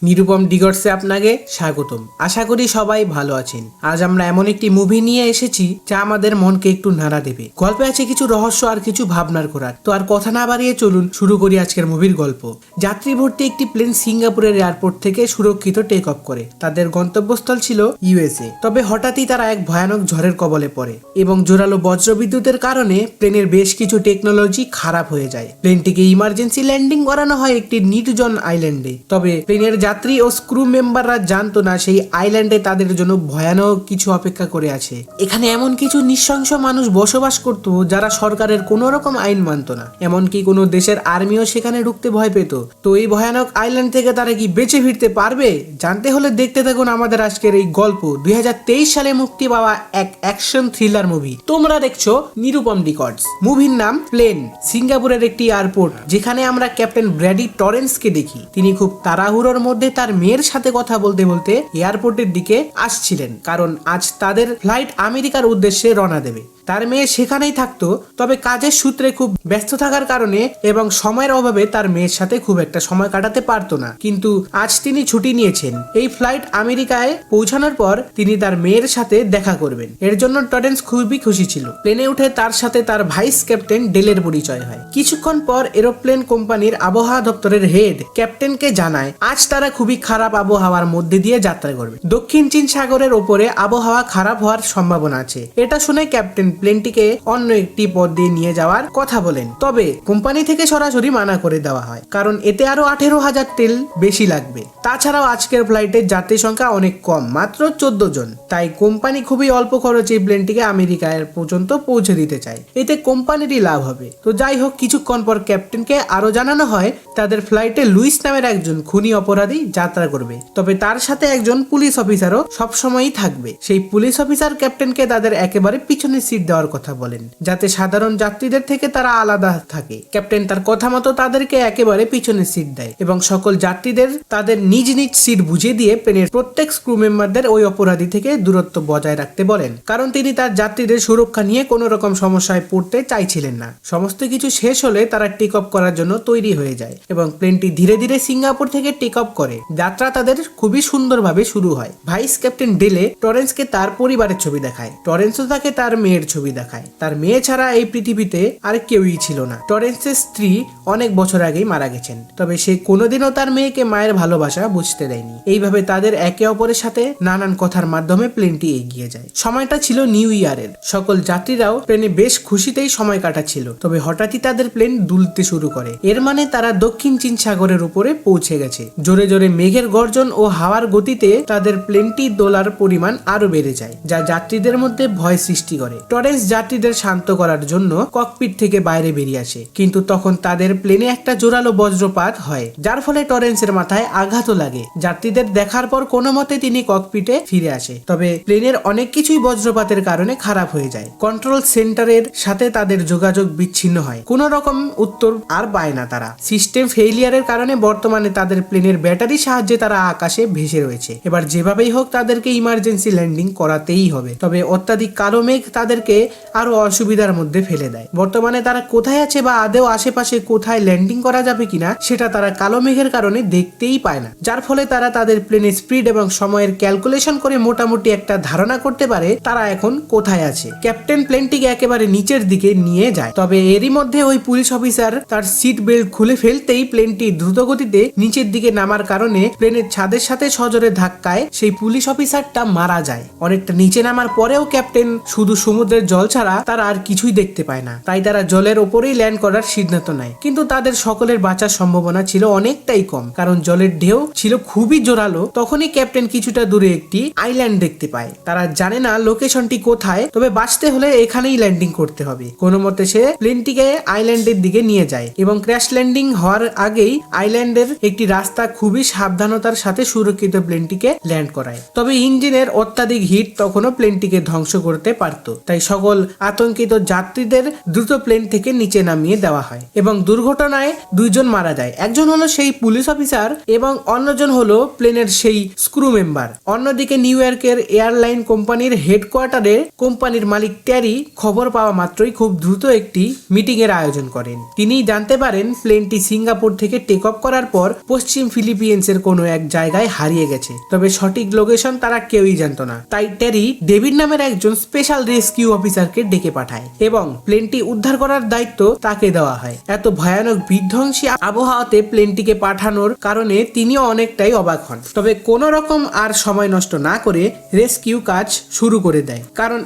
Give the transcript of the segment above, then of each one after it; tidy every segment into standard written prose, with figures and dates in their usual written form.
নিরুপম ডিগর্সে আপনাকে স্বাগতম। আশা করি সবাই ভালো আছেন। আজ আমরা এমন একটি মুভি নিয়ে এসেছি যা আমাদের মনকে একটু নাড়া দেবে। গল্পে আছে কিছু রহস্য আর কিছু ভাবনার করার। তো আর কথা না বাড়িয়ে চলুন শুরু করি আজকের মুভির গল্প। যাত্রী ভর্তি একটি প্লেন সিঙ্গাপুরের এয়ারপোর্ট থেকে সুরক্ষিত টেক অফ করে। তাদের গন্তব্যস্থল ছিল ইউএসএ। তবে হঠাৎই তারা এক ভয়ানক ঝড়ের কবলে পড়ে এবং জোরালো বজ্রবিদ্যুতের কারণে প্লেনের বেশ কিছু টেকনোলজি খারাপ হয়ে যায়। প্লেনটিকে ইমার্জেন্সি ল্যান্ডিং করানো হয় একটি নির্জন আইল্যান্ডে। তবে প্লেনের যাত্রী ও স্ক্রু মেম্বাররা জানতো না সেই আইল্যান্ডে তাদের জন্য ভয়ানক কিছু অপেক্ষা করে আছে। এখানে এমন কিছু নৃশংস মানুষ বসবাস করত যারা সরকারের কোনো রকম আইন মানত না, এমনকি কোনো দেশের আর্মিও সেখানে ঢুকতে ভয় পেত। তো এই ভয়ানক আইল্যান্ড থেকে তারা কি বেঁচে ফিরতে পারবে? জানতে হলে দেখতে থাকুন আমাদের আজকের এই গল্প। 2023 সালে মুক্তি পাওয়া এক অ্যাকশন থ্রিলার মুভি। তোমরা দেখছো নিরুপম ডিকর্ডস। মুভির নাম প্লেন। সিঙ্গাপুরের একটি এয়ারপোর্ট যেখানে আমরা ক্যাপ্টেন ব্র্যাডি টরেন্সকে দেখি। তিনি খুব তাড়াহুড়োর মধ্যে তার মেয়ের সাথে কথা বলতে বলতে এয়ারপোর্টের দিকে আসছিলেন, কারণ আজ তাদের ফ্লাইট আমেরিকার উদ্দেশ্যে রওনা দেবে। তার মেয়ে সেখানেই থাকতো, তবে কাজের সূত্রে খুব ব্যস্ত থাকার কারণে এবং সময়ের অভাবে তার মেয়ের সাথে খুব একটা সময় কাটাতে পারতো না। কিন্তু আজ তিনি ছুটি নিয়েছেন। এই ফ্লাইট আমেরিকায় পৌঁছানোর পর তিনি তার মেয়ের সাথে দেখা করবেন। এর জন্য টরেন্স খুবই খুশি ছিল। প্লেনে উঠে তার সাথে তার ভাইস ক্যাপ্টেন ডেলের পরিচয় হয়। কিছুক্ষণ পর এরোপ্লেন কোম্পানির আবহাওয়া দপ্তরের হেড ক্যাপ্টেনকে জানায় আজ তারা খুবই খারাপ আবহাওয়ার মধ্যে দিয়ে যাত্রা করবে। দক্ষিণ চীন সাগরের ওপরে আবহাওয়া খারাপ হওয়ার সম্ভাবনা আছে। এটা শুনে ক্যাপ্টেন প্লেনটিকে অন্য একটি পথ দিয়ে নিয়ে যাওয়ার কথা বলেন। তবে কোম্পানি থেকে সরাসরি মানা করে দেওয়া হয়, কারণ এতে আরো 18,000 তেল বেশি লাগবে। তাছাড়াও আজকের ফ্লাইটের যাত্রী সংখ্যা অনেক কম, মাত্র 14 জন। তাই কোম্পানি খুবই অল্প খরচে এই প্লেনটিকে আমেরিকায় পর্যন্ত পৌঁছে দিতে চায়। এতে কোম্পানিরই লাভ হবে। তো যাই হোক, কিছুক্ষণ পর ক্যাপ্টেনকে আরো জানানো হয় তাদের ফ্লাইটে লুইস নামের একজন খুনি অপরাধী যাত্রা করবে। তবে তার সাথে একজন পুলিশ অফিসারও সবসময়ই থাকবে। সেই পুলিশ অফিসার ক্যাপ্টেনকে তাদের একেবারে পিছনের সিট দেওয়ার কথা বলেন, যাতে সাধারণ যাত্রীদের থেকে তারা আলাদা থাকে। ক্যাপ্টেন তার কথা মতো তাদেরকে একেবারে পিছনের সিট দেয় এবং সকল যাত্রীদের তাদের নিজ নিজ সিট বুঝিয়ে দিয়ে প্লেনের প্রত্যেক স্ক্রু মেম্বারদের ওই অপরাধী থেকে দূরত্ব বজায় রাখতে বলেন, কারণ তিনি তার যাত্রীদের সুরক্ষা নিয়ে কোনো রকম সমস্যায় পড়তে চাইছিলেন না। সমস্ত কিছু শেষ হলে তারা টেক অফ করার জন্য তৈরি হয়ে যায় এবং প্লেনটি ধীরে ধীরে সিঙ্গাপুর থেকে টেক অফ করে। যাত্রা তাদের খুবই সুন্দরভাবে শুরু হয়। ভাইস ক্যাপ্টেন ডেলে টরেন্সকে তার পরিবারের ছবি দেখায়। টরেন্সও তাকে তার মেয়ের ছবি দেখায়। তার মেয়ে ছাড়া এই পৃথিবীতে আর কেউই ছিল না। টরেন্সের স্ত্রী অনেক বছর আগেই মারা গেছেন, তবে সে কোনোদিনও তার মেয়েকে মায়ের ভালোবাসা বুঝতে দেয়নি। এইভাবে তাদের একে অপরের সাথে নানান কথার মাধ্যমে প্লেনটি এগিয়ে যায়। সময়টা ছিল নিউ ইয়ারের। সকল যাত্রীরাও প্লেনে বেশ খুশিতেই সময় কাটাচ্ছিল। তবে হঠাৎই তাদের প্লেন দুলতে শুরু করে। এর মানে তারা দক্ষিণ চীন সাগরের উপরে পৌঁছে গেছে। জোরে জোরে মেঘের গর্জন ও হাওয়ার গতিতে তাদের প্লেনটি দোলার পরিমাণ আরো বেড়ে যায়, যা যাত্রীদের মধ্যে ভয় সৃষ্টি করে। টরেন্স যাত্রীদের শান্ত করার জন্য ককপিট থেকে বাইরে বেরিয়ে আসে, কিন্তু তখন তাদের প্লেনে একটা জোরালো বজ্রপাত হয়, যার ফলে টরেন্সের মাথায় আঘাতও লাগে। যাত্রীদের দেখার পর কোনো মতে তিনি ককপিটে ফিরে আসে। তবে প্লেনের অনেক কিছুই বজ্রপাতের কারণে খারাপ হয়ে যায়। কন্ট্রোল সেন্টারের সাথে তাদের যোগাযোগ বিচ্ছিন্ন হয়। কোনো রকম উত্তর আর পায় না তারা। সিস্টেম ফেইলিয়ারের কারণে বর্তমানে তাদের প্লেনের ব্যাটারি সাহায্যে তারা আকাশে ভেসে রয়েছে। এবার যেভাবেই হোক তাদেরকে ইমার্জেন্সি ল্যান্ডিং করাতেই হবে। তবে অত্যাধিক কালো মেঘ তাদেরকে আরো অসুবিধার মধ্যে ফেলে দেয়। বর্তমানে তারা কোথায় আছে বা আদেও আশেপাশে কোথায় ল্যান্ডিং করা যাবে কিনা সেটা তারা কালো মেঘের কারণে দেখতেই পায় না, যার ফলে তারা তাদের প্লেনের স্পিড এবং সময়ের ক্যালকুলেশন করে মোটামুটি একটা ধারণা করতে পারে তারা এখন কোথায় আছে। ক্যাপ্টেন প্লেনটিকে একেবারে নিচের দিকে নিয়ে যায়। তবে এরই মধ্যে ওই পুলিশ অফিসার তার সিট বেল্ট খুলে ফেলতেই প্লেনটি দ্রুত গতিতে নিচের দিকে নামার কারণে প্লেনের ছাদের সাথে সজোরে ধাক্কায় সেই পুলিশ অফিসারটা মারা যায়। অনেকটা নিচে নামার পরেও ক্যাপ্টেন শুধু সমুদ্রের জল ছাড়া তারা আর কিছুই দেখতে পায় না। তাই তারা জলের ওপরেই ল্যান্ড করার সিদ্ধান্ত নেয়। কিন্তু তাদের সকলের বাঁচার সম্ভাবনা ছিল অনেকটাই কম, কারণ জলের ঢেউ ছিল খুবই জোরালো। তখনই ক্যাপ্টেন কিছুটা দূরে একটি আইল্যান্ড দেখতে পায়। তারা জানে না লোকেশনটি কোথায়, তবে বাঁচতে হলে এখানেই ল্যান্ডিং করতে হবে। কোনো মতে সে প্লেনটিকে আইল্যান্ডের দিকে নিয়ে যায় এবং ক্র্যাশ ল্যান্ডিং হওয়ার আগেই আইল্যান্ডের একটি রাস্তা খুবই সাবধানতার সাথে সুরক্ষিত প্লেনটিকে ল্যান্ড করায়। তবে ইঞ্জিনের অত্যাধিক হিট তখনও প্লেনটিকে ধ্বংস করতে পারত। তাই সকল আতঙ্কিত যাত্রীদের দ্রুত প্লেন থেকে নিচে নামিয়ে দেওয়া হয় এবং দুর্ঘটনায় 2 জন মারা যায়। একজন হলো সেই পুলিশ অফিসার এবং অন্যজন হলো প্লেনের সেই স্ক্রু মেম্বার। অন্যদিকে নিউ ইয়র্কের এয়ারলাইন কোম্পানির হেডকোয়ার্টারে কোম্পানির মালিক ট্যারি খবর পাওয়া মাত্রই খুব দ্রুত একটি মিটিং এর আয়োজন করেন। তিনি জানতে পারেন প্লেনটি সিঙ্গাপুর থেকে টেক অফ করার পর পশ্চিম ফিলিপিন্সের কোনো এক জায়গায় হারিয়ে গেছে, তবে সঠিক লোকেশন তারা কেউই জানতো না। তাই ট্যারি ডেভিড নামের একজন স্পেশাল রেস্কিউ অফিসারকে ডেকে পাঠায় এবং প্লেনটি উদ্ধার করার দায়িত্ব তাকে দেওয়া হয়। এত ভয়ানক বিধ্বংসী আবহাওয়াতে প্লেনটিকে পাঠানোর কারণে তিনিও অনেকটাই অবাক হন, তবে কোনো রকম আর সময় নষ্ট না করে রেস্কিউ কাজ শুরু করে দেয়, কারণ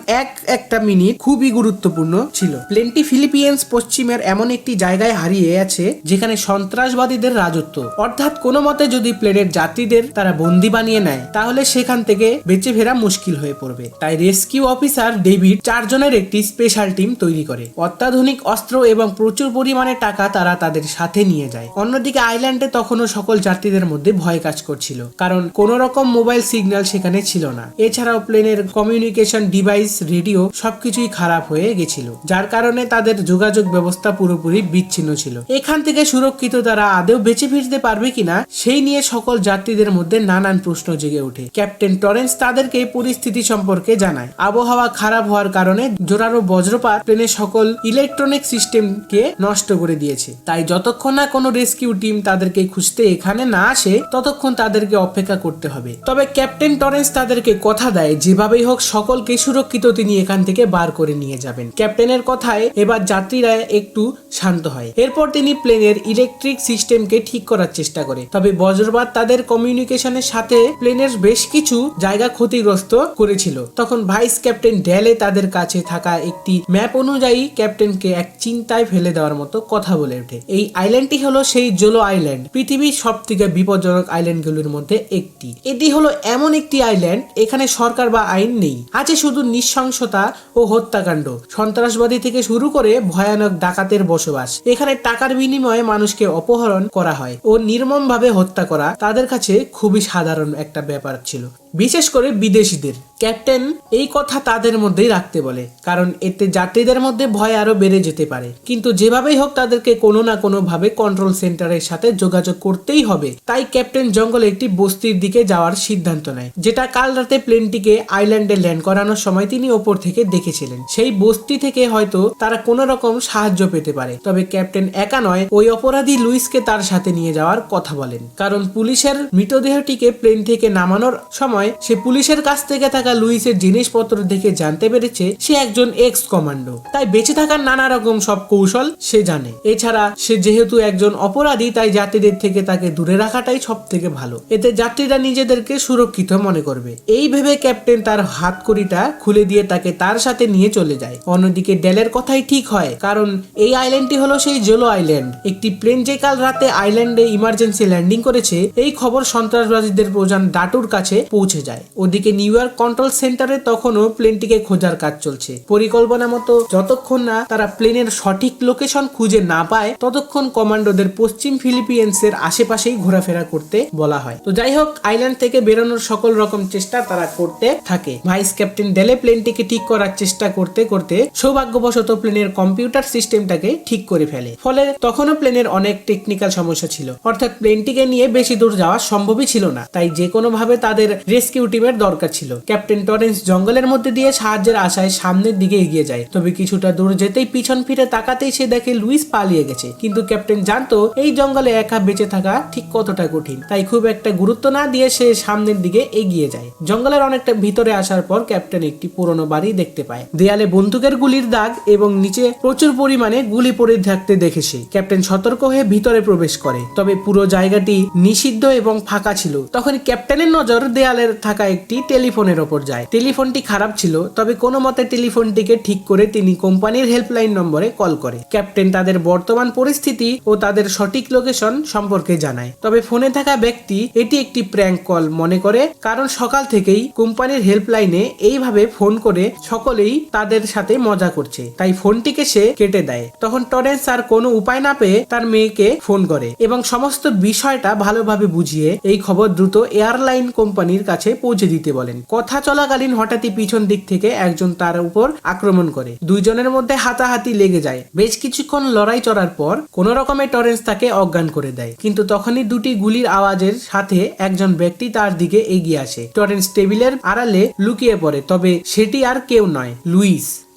একটা মিনিট খুবই গুরুত্বপূর্ণ ছিল। প্লেনটি ফিলিপিন্স পশ্চিমের এমন একটি জায়গায় হারিয়ে আছে যেখানে সন্ত্রাসবাদীদের রাজত্ব, অর্থাৎ কোনো মতে যদি প্লেনের যাত্রীদের তারা বন্দি বানিয়ে নেয় তাহলে সেখান থেকে বেঁচে ফেরা মুশকিল হয়ে পড়বে। তাই রেস্কিউ অফিসার ডেভিড 4 জনের একটি স্পেশাল টিম তৈরি করে। অত্যাধুনিক অস্ত্র এবং প্রচুর পরিমাণে টাকা তারা তাদের সাথে নিয়ে যায়। অন্যদিকে আইল্যান্ডে তখনও সকল যাত্রীদের মধ্যে ভয় কাজ করছিল, কারণ কোনো রকম মোবাইল সিগন্যাল সেখানে ছিল না। এছাড়াও প্লেনের কমিউনিকেশন ডিভাইস, রেডিও সবকিছুই খারাপ হয়ে গেছিল, যার কারণে তাদের যোগাযোগ ব্যবস্থা পুরোপুরি বিচ্ছিন্ন ছিল। এখান থেকে সুরক্ষিত তারা আদৌ বেঁচে ফিরতে পারবে কিনা সেই নিয়ে সকল যাত্রীদের মধ্যে নানান প্রশ্ন জেগে ওঠে। ক্যাপ্টেন টরেন্স তাদেরকে পরিস্থিতি সম্পর্কে জানায়। আবহাওয়া খারাপ হওয়ার কারণে জোরালো বজ্রপাত প্লেনের সকল ইলেকট্রনিক সিস্টেমকে নষ্ট করে দিয়েছে, তাই যতক্ষণ না কোনো রেস্কিউ টিম তাদেরকে খুঁজতে এখানে না আসে ততক্ষণ তাদেরকে অপেক্ষা করতে হবে। তবে ক্যাপ্টেন টরেন্স তাদেরকে কথা দেয় যেভাবেই হোক সকলকে সুরক্ষিত তিনি এখান থেকে বার করে নিয়ে যাবেন। ক্যাপ্টেনের কথায় এবার যাত্রীরা একটু শান্ত হয়। এরপর তিনি প্লেনের ইলেকট্রিক সিস্টেমকে ঠিক করার চেষ্টা করে, তবে বজ্রপাত তাদের কমিউনিকেশনের সাথে প্লেনের বেশ কিছু জায়গা ক্ষতিগ্রস্ত করেছিল। তখন ভাইস ক্যাপ্টেন ড্যালে তাদের কাছে থাকা একটি ম্যাপ অনুযায়ী ক্যাপ্টেনকে এক চিন্তায় ফেলে দেওয়ার মতো কথা বলে ওঠে। এই আইল্যান্ডটি হলো সেই জোলো আইল্যান্ড, পৃথিবীর সব থেকে বিপজ্জনক আইল্যান্ডগুলোর মধ্যে একটি। এটি হলো এমন একটি আইল্যান্ড এখানে সরকার বা আইন নেই, আছে শুধু নৃশংসতা ও হত্যাকাণ্ড, সন্ত্রাসবাদী থেকে শুরু করে ভয়ানক ডাকাতের বসবাস। এখানে টাকার বিনিময়ে মানুষকে অপহরণ করা হয় ও নির্মমভাবে হত্যা করা তাদের কাছে খুবই সাধারণ একটা ব্যাপার ছিল, বিশেষ করে বিদেশিদের। ক্যাপ্টেন এই কথা তাদের মধ্যেই রাখতে বলে, কারণ এতে যাত্রীদের মধ্যে ভয় আরো বেড়ে যেতে পারে। কিন্তু যেভাবেই হোক তাদেরকে কোনো না কোনো ভাবে কন্ট্রোল সেন্টারের সাথে যোগাযোগ করতেই হবে। তাই ক্যাপ্টেন জঙ্গলে একটি বস্তির দিকে যাওয়ার সিদ্ধান্ত নেয়, যেটা কাল রাতে প্লেনটিকে আইল্যান্ডে ল্যান্ড করানোর সময় তিনি ওপর থেকে দেখেছিলেন। সেই বস্তি থেকে হয়তো তারা কোনো রকম সাহায্য পেতে পারে। তবে ক্যাপ্টেন একা নয়, ওই অপরাধী লুইসকে তার সাথে নিয়ে যাওয়ার কথা বলেন, কারণ পুলিশের মৃতদেহটিকে প্লেন থেকে নামানোর সময় সে পুলিশের কাছ থেকে থাকা লুইসের জিনিসপত্র দেখে জানতে পেরেছে সে একজন এক্স কমান্ডো, তাই বেঁচে থাকার নানা রকম সব কৌশল সে জানে। এছাড়া সে যেহেতু একজন অপরাধী, তাই যাত্রীদের থেকে তাকে দূরে রাখাটাই সব থেকে ভালো, এতে যাত্রীরা নিজেদেরকে সুরক্ষিত মনে করবে। এই ভেবে ক্যাপ্টেন তার হাতকড়িটা খুলে দিয়ে তাকে তার সাথে নিয়ে চলে যায়। অন্যদিকে ডেলের কথাই ঠিক হয়, কারণ এই আইল্যান্ডটি হলো সেই জোলো আইল্যান্ড। একটি প্লেন যে কাল রাতে আইল্যান্ডে ইমার্জেন্সি ল্যান্ডিং করেছে এই খবর সন্ত্রাসবাদীদের প্রধান ডাটুর কাছে পৌঁছে যায়। ওদিকে নিউ ইয়র্ক কন্ট্রোল সেন্টারে তখনও প্লেনটিকে খোঁজার কাজ চলছে। পরিকল্পনা মতো যতক্ষণ না তারা প্লেনের সঠিক লোকেশন খুঁজে না পায় ততক্ষণ কমান্ডোদের পশ্চিম ফিলিপিন্সের আশেপাশেই ঘোরাফেরা করতে বলা হয়। তো যাই হোক, আইল্যান্ড থেকে বেরোনোর সকল রকম চেষ্টা তারা করতে থাকে। ভাইস ক্যাপ্টেন ডেলে প্লেনটিকে ঠিক করার চেষ্টা করতে করতে সৌভাগ্যবশত প্লেনের কম্পিউটার সিস্টেমটাকে ঠিক করে ফেলে। ফলে তখনও প্লেনের অনেক টেকনিক্যাল সমস্যা ছিল, অর্থাৎ প্লেনটিকে নিয়ে বেশি দূর যাওয়া সম্ভবই ছিল না। তাই যে কোনো ভাবে তাদের রেস্কিউ টিমের দরকার ছিল। ক্যাপ্টেন টরেন্স জঙ্গলের মধ্যে দিয়ে সাহায্যের আশায় সামনের দিকে এগিয়ে যায়, তবে কিছুটা দূর যেতেই পিছন ফিরে তাকাতেই সে দেখে লুইস পালিয়ে গেছে। কিন্তু ক্যাপ্টেন জানতো এই জঙ্গলে একা বেঁচে থাকা ঠিক কতটা কঠিন, তাই খুব একটা গুরুত্ব না দিয়ে সে সামনের দিকে এগিয়ে যায়। জঙ্গলের অনেকটা ভিতরে আসার পর ক্যাপ্টেন একটি পুরনো বাড়ি দেখতে পায়। দেয়ালে বন্দুকের গুলির দাগ এবং নিচে প্রচুর পরিমাণে গুলি পড়ে থাকতে দেখে সে। ক্যাপ্টেন সতর্ক হয়ে ভিতরে প্রবেশ করে, তবে পুরো জায়গাটি নিষিদ্ধ এবং ফাঁকা ছিল। তখন ক্যাপ্টেনের নজর দেয়ালের থাকা একটি টেলিফোনের ওপর যায়। টেলিফোনটি খারাপ ছিল, তবে কোনো মতে টেলিফোনটিকে ঠিক করে তিনি কোম্পানির হেল্পলাইন নম্বরে কল করে। ক্যাপ্টেন তাদের বর্তমান পরিস্থিতি ও তাদের সঠিক লোকেশন সম্পর্কে জানায়, তবে ফোনে থাকা ব্যক্তি এটি একটি প্র্যাঙ্ক কল মনে করে, কারণ সকাল থেকেই কোম্পানির হেল্পলাইনে এইভাবে ফোন করে সকলেই তাদের সাথে মজা করছে, তাই ফোনটিকে সে কেটে দেয়। তখন টরেন্স আর কোনো উপায় না পেয়ে তার মেয়েকে ফোন করে এবং সমস্ত বিষয়টা ভালোভাবে বুঝিয়ে এই খবর দ্রুত এয়ারলাইন কোম্পানির কাছে কাছে পৌঁছে দিতে বলেন। কথা চলাকালীন হঠাৎই পিছন দিক থেকে একজন তার উপর আক্রমণ করে। দুইজনের মধ্যে হাতাহাতি লেগে যায়। বেশ কিছুক্ষণ লড়াই চড়ার পর কোন রকমে টরেন্স তাকে অজ্ঞান করে দেয়, কিন্তু তখনই দুটি গুলির আওয়াজের সাথে একজন ব্যক্তি তার দিকে এগিয়ে আসে। টরেন্স টেবিলের আড়ালে লুকিয়ে পড়ে, তবে সেটি আর কেউ নয়,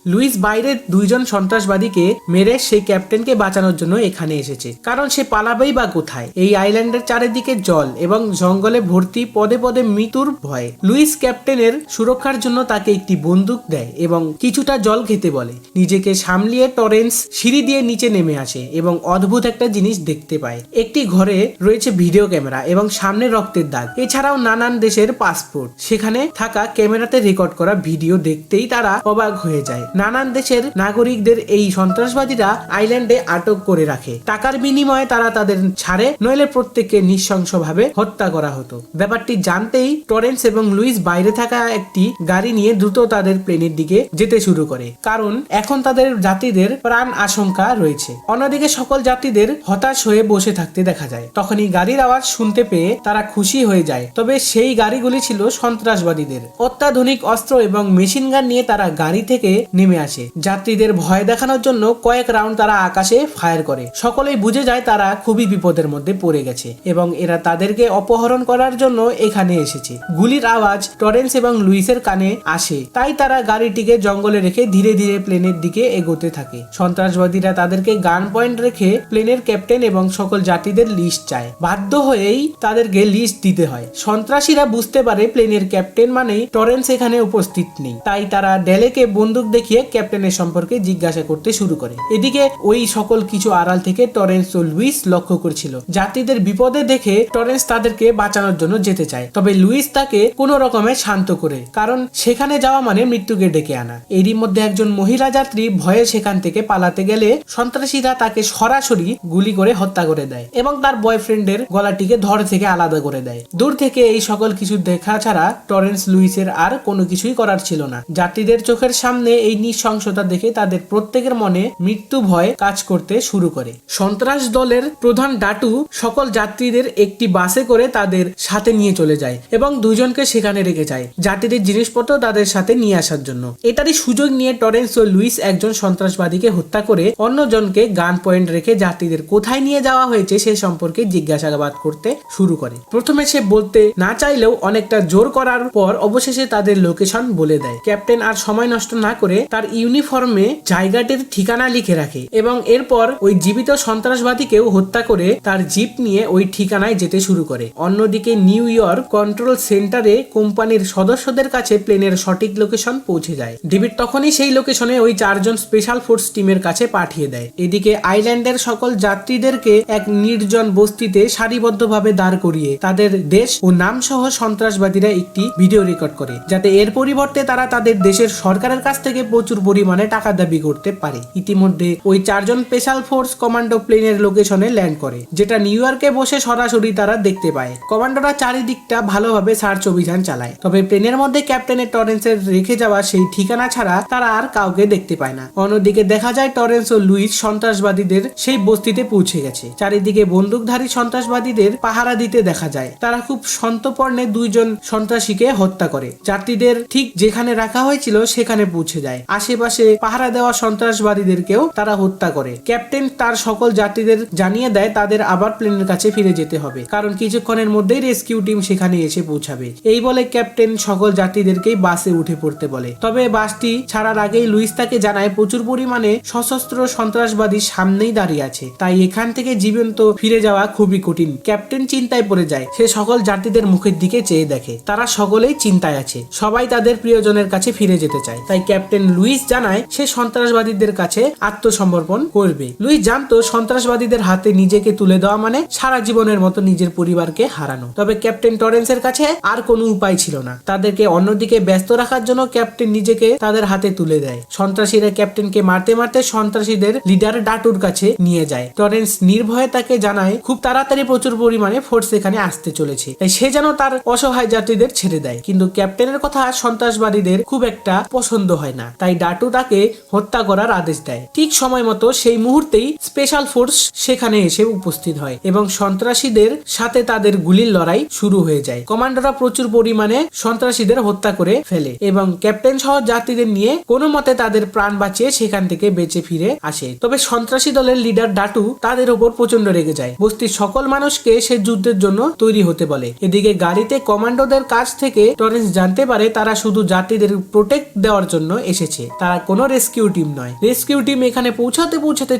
লুইস বাইরের দুইজন সন্ত্রাসবাদীকে মেরে সেই ক্যাপ্টেনকে বাঁচানোর জন্য এখানে এসেছে, কারণ সে পালাবেই বা কোথায়। এই আইল্যান্ডের চারিদিকে জল এবং জঙ্গলে ভর্তি, পদে পদে মৃত্যুর ভয়। লুইস ক্যাপ্টেনের সুরক্ষার জন্য তাকে একটি বন্দুক দেয় এবং কিছুটা জল খেতে বলে। নিজেকে সামলিয়ে টরেন্স সিঁড়ি দিয়ে নিচে নেমে আসে এবং অদ্ভুত একটা জিনিস দেখতে পায়। একটি ঘরে রয়েছে ভিডিও ক্যামেরা এবং সামনে রক্তের দাগ, এছাড়াও নানান দেশের পাসপোর্ট। সেখানে থাকা ক্যামেরাতে রেকর্ড করা ভিডিও দেখতেই তারা অবাক হয়ে যায়। নানান দেশের নাগরিকদের এই সন্ত্রাসবাদীরা আইল্যান্ডে আটক করে রাখে। টাকার বিনিময়ে তারা তাদের ছাড়ে, নইলে প্রত্যেককে নৃশংসভাবে হত্যা করা হতো। ব্যাপারটি জানতেই টরেন্স এবং লুইস বাইরে থাকা একটি গাড়ি নিয়ে দ্রুত তাদের প্লেনের দিকে যেতে শুরু করে, কারণ এখন তাদের যাত্রীদের প্রাণ আশঙ্কা রয়েছে। অন্যদিকে সকল যাত্রীদের হতাশ হয়ে বসে থাকতে দেখা যায়। তখনই গাড়ির আওয়াজ শুনতে পেয়ে তারা খুশি হয়ে যায়, তবে সেই গাড়িগুলি ছিল সন্ত্রাসবাদীদের। অত্যাধুনিক অস্ত্র এবং মেশিন গান নিয়ে তারা গাড়ি থেকে নেমে আসে। যাত্রীদের ভয় দেখানোর জন্য কয়েক রাউন্ড তারা আকাশে ফায়ার করে। সকলেই বুঝে যায় তারা খুবই বিপদের মধ্যে পড়ে গেছে এবং এরা তাদেরকে অপহরণ করার জন্য এখানে এসেছে। গুলির আওয়াজ টরেন্স এবং লুইসের কানে আসে, তাই তারা গাড়িটিকে জঙ্গলে রেখে ধীরে ধীরে প্লেনের দিকে এগোতে থাকে। সন্ত্রাসবাদীরা তাদেরকে গান পয়েন্ট রেখে প্লেনের ক্যাপ্টেন এবং সকল যাত্রীদের লিস্ট চায়। বাধ্য হয়েই তাদেরকে লিস্ট দিতে হয়। সন্ত্রাসীরা বুঝতে পারে প্লেনের ক্যাপ্টেন মানেই টরেন্স এখানে উপস্থিত নেই, তাই তারা ডেলেকে বন্দুক দেখিয়ে ক্যাপ্টেনের সম্পর্কে জিজ্ঞাসা করতে শুরু করে। এদিকে ওই সকল কিছু আড়াল থেকে টরেন্স ও লুইস লক্ষ্য করছিল। যাত্রীদের বিপদে দেখে টরেন্স তাদেরকে বাঁচানোর জন্য যেতে চায়, তবে লুইস তাকে কোনো রকমে শান্ত করে, কারণ সেখানে যাওয়া মানে মৃত্যুকে ডেকে আনা। এরই মধ্যে একজন মহিলা যাত্রী ভয়ে সেখান থেকে পালাতে গেলে সন্ত্রাসীরা তাকে সরাসরি গুলি করে হত্যা করে দেয় এবং তার বয়ফ্রেন্ডের গলাটিকে ধর থেকে আলাদা করে দেয়। দূর থেকে এই সকল কিছু দেখা ছাড়া টরেন্স লুইসের আর কোনো কিছুই করার ছিল না। যাত্রীদের চোখের সামনে এই নৃশংসতা দেখে তাদের প্রত্যেকের মনে মৃত্যু ভয় কাজ করতে শুরু করে। সন্ত্রাস দলের প্রধান ডাটু সকল যাত্রীদের একটি বাসে করে তাদের সাথে নিয়ে চলে যায় এবং দুজনকে সেখানে রেখে যায় যাত্রীদের জিনিসপত্র তাদের সাথে নিয়ে আসার জন্য। এটারই সুযোগ নিয়ে টরেন্স ও লুইস একজন সন্ত্রাসবাদীকে হত্যা করে অন্যজনকে গান পয়েন্ট রেখে যাত্রীদের কোথায় নিয়ে যাওয়া হয়েছে সে সম্পর্কে জিজ্ঞাসাবাদ করতে শুরু করে। প্রথমে সে বলতে না চাইলেও অনেকটা জোর করার পর অবশেষে তাদের লোকেশন বলে দেয়। ক্যাপ্টেন আর সময় নষ্ট না করে তার ইউনিফর্মে জায়গাটির ঠিকানা লিখে রাখে এবং এরপর ওই জীবিত সন্ত্রাসবাদীকেও হত্যা করে তার জিপ নিয়ে ওই ঠিকানায় যেতে শুরু করে। অন্যদিকে নিউ ইয়র্ক কন্ট্রোল সেন্টারে কোম্পানির সদস্যদের কাছে প্লেনের সঠিক লোকেশন পৌঁছে যায়। ডেভিড তখনই সেই লোকেশনে ওই 4 জন স্পেশাল ফোর্স টিমের কাছে পাঠিয়ে দেয়। এদিকে আইল্যান্ডের সকল যাত্রীদেরকে এক নির্জন বস্তিতে সারিবদ্ধভাবে দাঁড় করিয়ে তাদের দেশ ও নাম সহ সন্ত্রাসবাদীরা একটি ভিডিও রেকর্ড করে, যাতে এর পরিবর্তে তারা তাদের দেশের সরকারের কাছ থেকে প্রচুর পরিমাণে টাকা দাবি করতে পারে। ইতিমধ্যে ওই 4 জন স্পেশাল ফোর্স কমান্ডো প্লেনের লোকেশনে ল্যান্ড করে, যেটা নিউ ইয়র্কে বসে সরাসরি তারা দেখতে পায়। কমান্ডোরা চারিদিকটা ভালোভাবে সার্চ অভিযান চালায়, তবে প্লেনের মধ্যে ক্যাপ্টেনের টরেন্সের রেখে যাওয়া সেই ঠিকানা ছাড়া তারা আর কাউকে দেখতে পায় না। অন্যদিকে দেখা যায় টরেন্স ও লুইস সন্ত্রাসবাদীদের সেই বস্তিতে পৌঁছে গেছে। চারিদিকে বন্দুকধারী সন্ত্রাসবাদীদের পাহারা দিতে দেখা যায়। তারা খুব সন্তর্পণে 2 জন সন্ত্রাসীকে হত্যা করে। যাত্রীদের ঠিক যেখানে রাখা হয়েছিল সেখানে পৌঁছে যায়। আশেপাশে পাহারা দেওয়া সন্ত্রাসবাদীদেরকেও তারা হত্যা করে। ক্যাপ্টেন তার সকল যাত্রীদের জানিয়ে দেয় তাদের আবার প্লেনের কাছে ফিরে যেতে হবে, কারণ কিছুক্ষণের মধ্যেই রেস্কিউ টিম সেখানে এসে পৌঁছাবে। এই বলে ক্যাপ্টেন সকল যাত্রীদেরকেই বাসে উঠে পড়তে বলে, তবে বাসটি ছাড়ার আগেই লুইস তাকে জানায় প্রচুর পরিমাণে সশস্ত্র সন্ত্রাসবাদী সামনেই দাঁড়িয়ে আছে, তাই এখান থেকে জীবন্ত ফিরে যাওয়া খুবই কঠিন। ক্যাপ্টেন চিন্তায় পড়ে যায়। সে সকল যাত্রীদের মুখের দিকে চেয়ে দেখে তারা সকলেই চিন্তায় আছে, সবাই তাদের প্রিয়জনের কাছে ফিরে যেতে চায়। তাই ক্যাপ্টেন লুইস জানায় সে সন্ত্রাসবাদীদের কাছে আত্মসমর্পণ করবে। লুইস জানতো সন্ত্রাসবাদীদের হাতে নিজেকে তুলে দেওয়া মানে সারা জীবনের মতো নিজের পরিবারকে হারানো, তবে ক্যাপ্টেন টরেন্সের কাছে আর কোনো উপায় ছিল না। তাদেরকে অন্যদিকে ব্যস্ত রাখার জন্য ক্যাপ্টেন নিজেকে তাদের হাতে তুলে দেয়। সন্ত্রাসীরা ক্যাপ্টেনকে মারতে মারতে সন্ত্রাসীদের লিডার ডাটুর কাছে নিয়ে যায়। টরেন্স নির্ভয়ে তাকে জানায় খুব তাড়াতাড়ি প্রচুর পরিমাণে ফোর্স এখানে আসতে চলেছে, তাই সে যেন তার অসহায় যাত্রীদের ছেড়ে দেয়। কিন্তু ক্যাপ্টেনের কথা সন্ত্রাসবাদীদের খুব একটা পছন্দ হয় না, তাই ডাটু তাকে হত্যা করার আদেশ দেয়। ঠিক সময় মতো সেই মুহূর্তেই স্পেশাল ফোর্স সেখানে এসে উপস্থিত হয় এবং সন্ত্রাসীদের সাথে তাদের গুলির লড়াই শুরু হয়ে যায়। কমান্ডোরা প্রচুর পরিমাণে সন্ত্রাসীদের হত্যা করে ফেলে এবং ক্যাপ্টেন সহ যাত্রীদের নিয়ে কোনো মতে তাদের প্রাণ বাঁচিয়ে সেখান থেকে বেঁচে ফিরে আসে। তবে সন্ত্রাসী দলের লিডার ডাটু তাদের উপর প্রচন্ড রেগে যায়। বস্তির সকল মানুষকে সে যুদ্ধের জন্য তৈরি হতে বলে। এদিকে গাড়িতে কমান্ডোদের কাছ থেকে টরেন্স জানতে পারে তারা শুধু যাত্রীদের প্রোটেক্ট দেওয়ার জন্য এসেছে, তারা কোনো রেস্কিউ টিম নয়। রেস্কিউ টিম এখানে পৌঁছাতে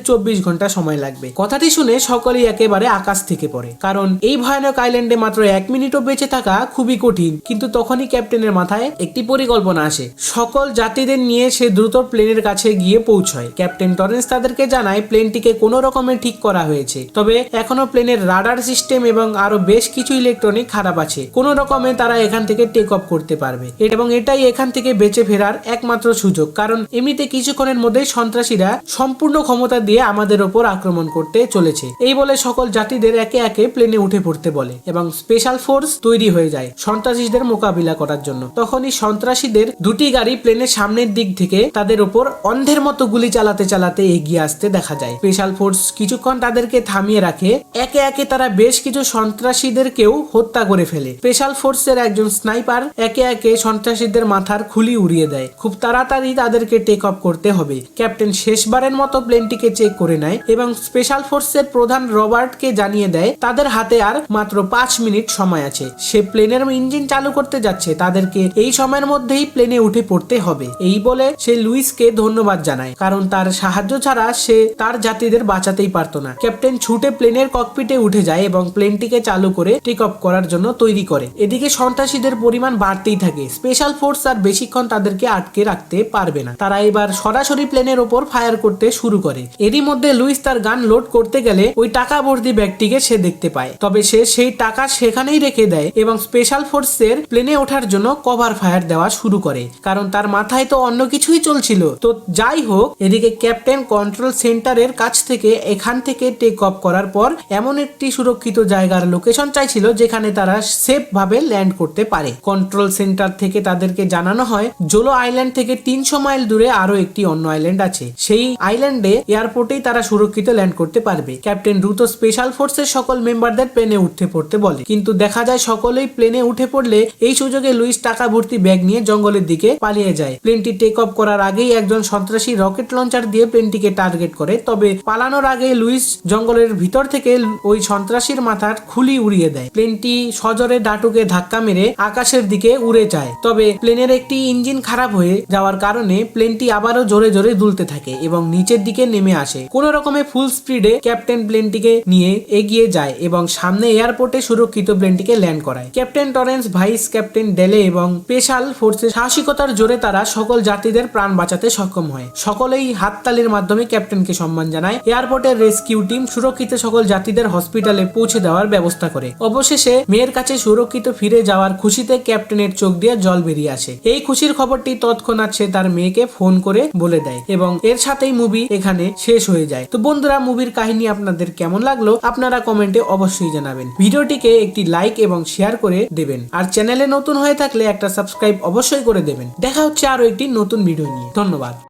24 ঘন্টা সময় লাগবে। কথাটি শুনে সকলেই একেবারে আকাশ থেকে পড়ে, কারণ এই ভয়ানক আইল্যান্ডে মাত্র 1 মিনিটও বেঁচে থাকা খুবই কঠিন। কিন্তু তখনই ক্যাপ্টেনের মাথায় একটি পরিকল্পনা আসে। সকল যাত্রীদের নিয়ে সে দ্রুত প্লেনের কাছে গিয়ে পৌঁছায়। ক্যাপ্টেন টরেন্স তাদেরকে জানায় প্লেনটিকে কোনো রকমের ঠিক করা হয়েছে, তবে এখনো প্লেনের রাডার সিস্টেম এবং আরো বেশ কিছু ইলেকট্রনিক খারাপ আছে। কোনো রকমে তারা এখান থেকে টেক অফ করতে পারবে এবং এটাই এখান থেকে বেঁচে ফেরার একমাত্র সুযোগ, কারণ এমনিতে কিছুক্ষণের মধ্যে সন্ত্রাসীরা সম্পূর্ণ ক্ষমতা দিয়ে আমাদের ওপর আক্রমণ করতে চলেছে। এই বলে সকল যাত্রীদের একে একে প্লেনে উঠে পড়তে বলে এবং স্পেশাল ফোর্স তৈরি হয়ে যায় সন্ত্রাসীদের মোকাবিলা করার জন্য। তখনই সন্ত্রাসীদের দুটি গাড়ি প্লেনের সামনের দিক থেকে তাদের উপর অন্ধের মতো গুলি চালাতে চালাতে এগিয়ে আসতে দেখা যায়। স্পেশাল ফোর্স কিছুক্ষণ তাদেরকে থামিয়ে রাখে। একে একে তারা বেশ কিছু সন্ত্রাসীদেরকেও হত্যা করে ফেলে। স্পেশাল ফোর্সের একজন স্নাইপার একে একে সন্ত্রাসীদের মাথার খুলি উড়িয়ে দেয়। খুব তাড়াতাড়ি তাদেরকে টেক অফ করতে হবে। ক্যাপ্টেন শেষবারের মতো প্লেনটিকে চেক করে নেয় এবং স্পেশাল ফোর্সের প্রধান রবার্টকে জানিয়ে দেয় তাদের হাতে আর মাত্র 5 মিনিট সময় আছে। সে প্লেনের ইঞ্জিন চালু করতে যাচ্ছে, তাদেরকে এই সময়ের মধ্যেই প্লেনে উঠে পড়তে হবে। এই বলে সে লুইসকে ধন্যবাদ জানায়, কারণ তার সাহায্য ছাড়া সে তার যাত্রীদের বাঁচাতেই পারতো না। ক্যাপ্টেন ছুটে প্লেনের ককপিটে উঠে যায় এবং প্লেনটিকে চালু করে টেক অফ করার জন্য তৈরি করে। এদিকে সন্ত্রাসীদের পরিমাণ বাড়তেই থাকে। স্পেশাল ফোর্স আর বেশিক্ষণ তাদেরকে আটকে রাখতে পারবে না। তারা এবার সরাসরি প্লেনের ওপর ফায়ার করতে শুরু করে। এরই মধ্যে লুইস তার গান লোড করতে গেলে ওই টাকা ভর্তি ব্যাগটিকে সে দেখতে পায়। তবে সে সেই টাকা সেখানেই রেখে দেয় এবং স্পেশাল ফোর্সের প্লেনে ওঠার জন্য কভার ফায়ার দেওয়া শুরু করে, কারণ তার মাথায় তো অন্য কিছুই চলছিল। তো যাই হোক, এদিকে ক্যাপ্টেন কন্ট্রোল সেন্টারের কাছ থেকে এখান থেকে টেক অফ করার পর এমন একটি সুরক্ষিত জায়গার লোকেশন চাইছিল যেখানে তারা সেফ ভাবে ল্যান্ড করতে পারে। কন্ট্রোল সেন্টার থেকে তাদেরকে জানানো হয় জোলো আইল্যান্ড থেকে 300 মাইল দূরে আরো একটি অন্য আইল্যান্ড আছে। সেই আইল্যান্ডে এয়ারপোর্টেই তারা সুরক্ষিত ল্যান্ড করতে পারবে। ক্যাপ্টেন দ্রুত স্পেশাল ফোর্সের সকল মেম্বারদের প্লেনে উঠতে পড়তে বলে, কিন্তু দেখা যায় সকলেই প্লেনে উঠে পড়লে এই সুযোগে লুইস টাকা ভর্তি ব্যাগ নিয়ে জঙ্গলের দিকে পালিয়ে যায়। প্লেনটি টেক অফ করার আগেই একজন সন্ত্রাসী রকেট লঞ্চার দিয়ে প্লেনটিকে টার্গেট করে, তবে পালানোর আগে লুইস জঙ্গলের ভিতর থেকে ওই সন্ত্রাসীর মাথার খুলি উড়িয়ে দেয়। প্লেনটি সজোরে ডাটুকে ধাক্কা মেরে আকাশের দিকে উড়ে যায়, তবে প্লেনের একটি ইঞ্জিন খারাপ হয়ে যাওয়ার কারণে প্লেনটি আবারও জোরে জোরে দুলতে থাকে এবং নিচের দিকে নেমে আসে। কোন রকমে ফুল স্পিডে ক্যাপ্টেন প্লেনটিকে নিয়ে এগিয়ে যায় এবং সামনে এয়ারপোর্টে সুরক্ষিত প্লেনটিকে ল্যান্ড করায়। ক্যাপ্টেন টরেন্স, ভাইস ক্যাপ্টেন ডেলে এবং স্পেশাল ফোর্সের সাহসিকতার জোরে তারা সকল যাত্রীদের প্রাণ বাঁচাতে সক্ষম হয়। সকলেই হাততালির মাধ্যমে ক্যাপ্টেনকে সম্মান জানায়। এয়ারপোর্টের রেস্কিউ টিম সুরক্ষিত সকল যাত্রীদের হসপিটালে পৌঁছে দেওয়ার ব্যবস্থা করে। অবশেষে মেয়ের কাছে সুরক্ষিত ফিরে যাওয়ার খুশিতে ক্যাপ্টেনের চোখ দিয়ে জল বেরিয়ে আসে। এই খুশির খবরটি তৎক্ষণাৎ সে তার মেয়েকে ফোন করে বলে দেয় এবং এর সাথেই মুভি এখানে শেষ হয়ে যায়। তো বন্ধুরা, মুভির কাহিনী আপনাদের কেমন লাগলো আপনারা কমেন্টে অবশ্যই জানাবেন। ভিডিওটিকে একটি লাইক এবং শেয়ার করে দেবেন, আর চ্যানেলে নতুন হয়ে থাকলে একটা সাবস্ক্রাইব অবশ্যই করে দেবেন। দেখা হচ্ছে আরো একটি নতুন ভিডিও নিয়ে। ধন্যবাদ।